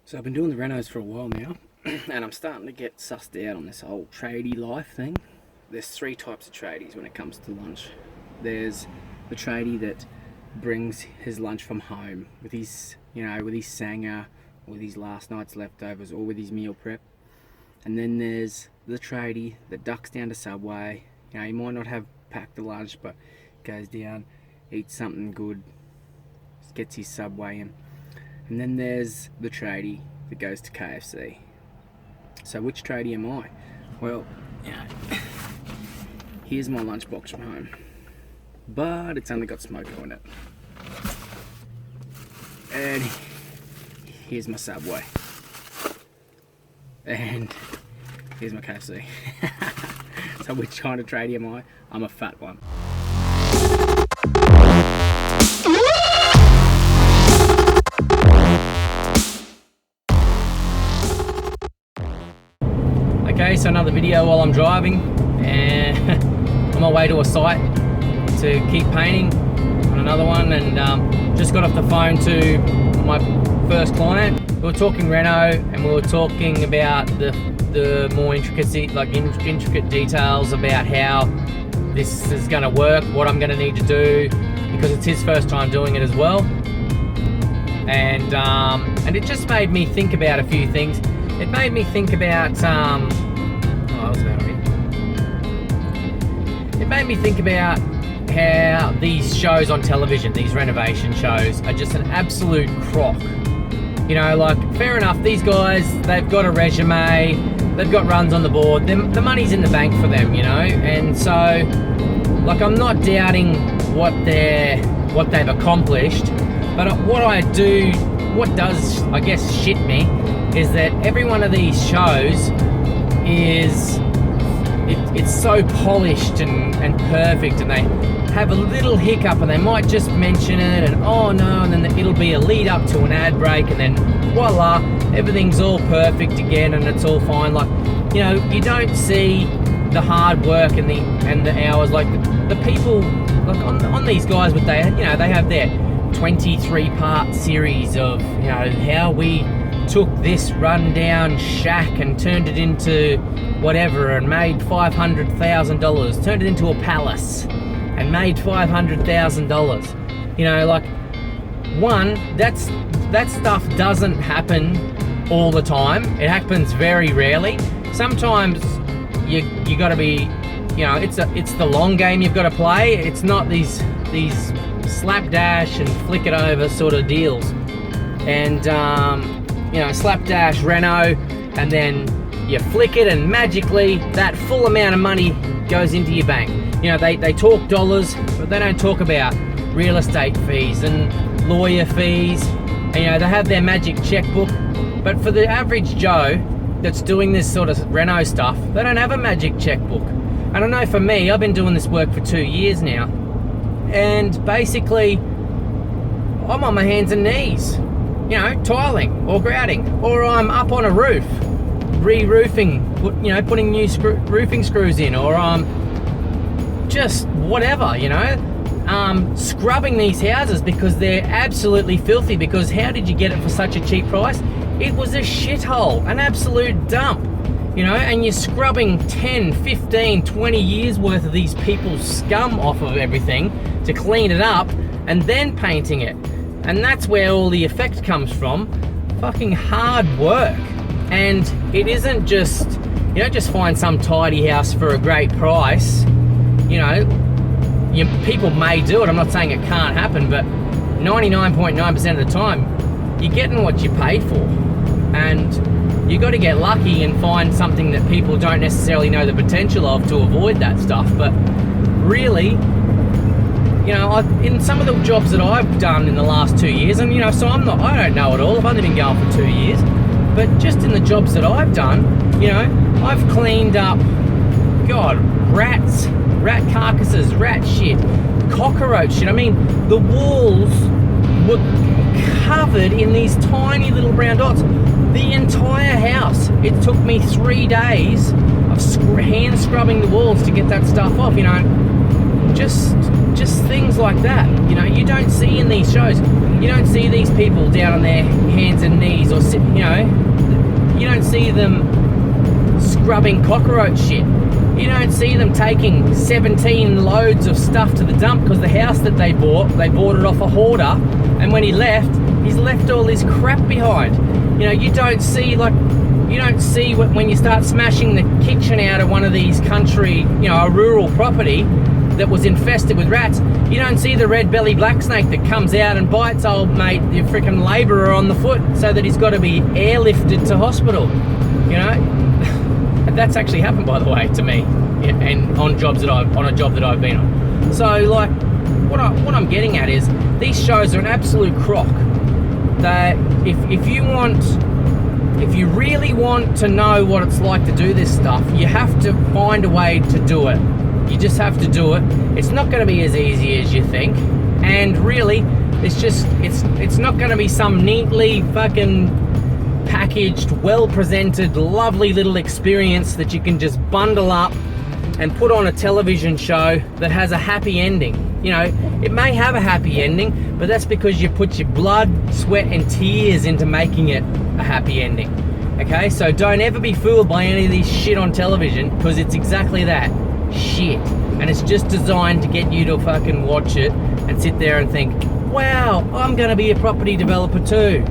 So I've been doing the renos for a while now, and I'm starting to get sussed out on this whole tradie life thing. There's three types of tradies when it comes to lunch. There's the tradie that brings his lunch from home with his, with his sanger, or with his last night's leftovers, or with his meal prep. And then there's the tradie that ducks down to Subway. He might not have packed the lunch, but goes down, eats something good, gets his Subway in. And then there's the tradie that goes to KFC. So which tradie am I? Well, here's my lunchbox from home, but it's only got smoko in it. And here's my Subway. And here's my KFC. So which kind of tradie am I? I'm a fat one. Okay, so another video while I'm driving, and on my way to a site to keep painting on another one, and just got off the phone to my first client. We were talking reno, and we were talking about the more intricate details about how this is going to work, what I'm going to need to do, because it's his first time doing it as well. And it just made me think about a few things. It made me think about It made me think about how these shows on television, these renovation shows, are just an absolute crock. Fair enough, these guys, they've got a resume, they've got runs on the board, the money's in the bank for them, and so, I'm not doubting what they've accomplished, but what does, I guess, shit me, is that every one of these shows it's so polished and perfect, and they have a little hiccup and they might just mention it, and oh no, and then it'll be a lead up to an ad break, and then voila, everything's all perfect again and it's all fine. You don't see the hard work and the hours, the people on these guys, but they have their 23-part series of how we took this rundown shack and turned it into whatever and made $500,000, turned it into a palace and made $500,000. One, that stuff doesn't happen all the time. It happens very rarely. Sometimes you got to be, it's the long game you've got to play. It's not these slapdash and flick it over sort of deals. And slapdash reno, and then you flick it and magically that full amount of money goes into your bank. They talk dollars, but they don't talk about real estate fees and lawyer fees. And, they have their magic checkbook, but for the average Joe that's doing this sort of reno stuff, they don't have a magic checkbook. I don't know, for me, I've been doing this work for 2 years now, and basically I'm on my hands and knees, tiling or grouting, or I'm up on a roof re-roofing, putting new roofing screws in, or just whatever, scrubbing these houses because they're absolutely filthy. Because how did you get it for such a cheap price? It was a shithole, an absolute dump, and you're scrubbing 10, 15, 20 years worth of these people's scum off of everything to clean it up, and then painting it. And that's where all the effect comes from. Fucking hard work. And it isn't just, you don't just find some tidy house for a great price. People may do it. I'm not saying it can't happen, but 99.9% of the time, you're getting what you pay for. And you got to get lucky and find something that people don't necessarily know the potential of to avoid that stuff. But really, in some of the jobs that I've done in the last 2 years, and so I don't know it all. I've only been going for 2 years. But just in the jobs that I've done, I've cleaned up, rats, rat carcasses, rat shit, cockroach shit. The walls were covered in these tiny little brown dots. The entire house. It took me 3 days of hand scrubbing the walls to get that stuff off, Just things like that, you don't see in these shows. You don't see these people down on their hands and knees, or you don't see them scrubbing cockroach shit. You don't see them taking 17 loads of stuff to the dump, because the house that they bought it off a hoarder, and when he's left all this crap behind. You don't see when you start smashing the kitchen out of one of these country, a rural property that was infested with rats, you don't see the red belly black snake that comes out and bites old mate, the freaking labourer, on the foot, so that he's got to be airlifted to hospital. That's actually happened, by the way, to me, and on a job that I've been on. So, like, what I'm getting at is, these shows are an absolute crock. That if you really want to know what it's like to do this stuff, you have to find a way to do it. You just have to do it. It's not going to be as easy as you think, and really, it's not going to be some neatly fucking packaged, well presented, lovely little experience that you can just bundle up and put on a television show that has a happy ending. It may have a happy ending, but that's because you put your blood, sweat and tears into making it a happy ending. Okay, so don't ever be fooled by any of these shit on television, because it's exactly that, shit. And it's just designed to get you to fucking watch it and sit there and think, wow, I'm gonna be a property developer too.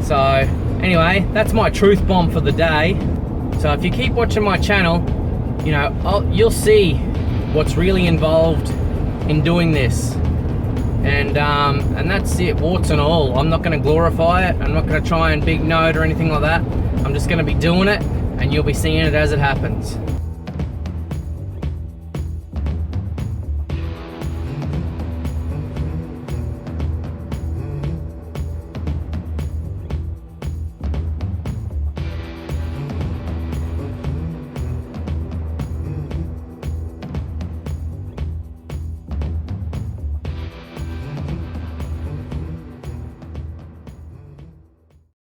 So anyway, that's my truth bomb for the day. So if you keep watching my channel, you'll see what's really involved in doing this. And that's it, warts and all. I'm not going to glorify it. I'm not going to try and big note or anything like that. I'm just going to be doing it, and you'll be seeing it as it happens.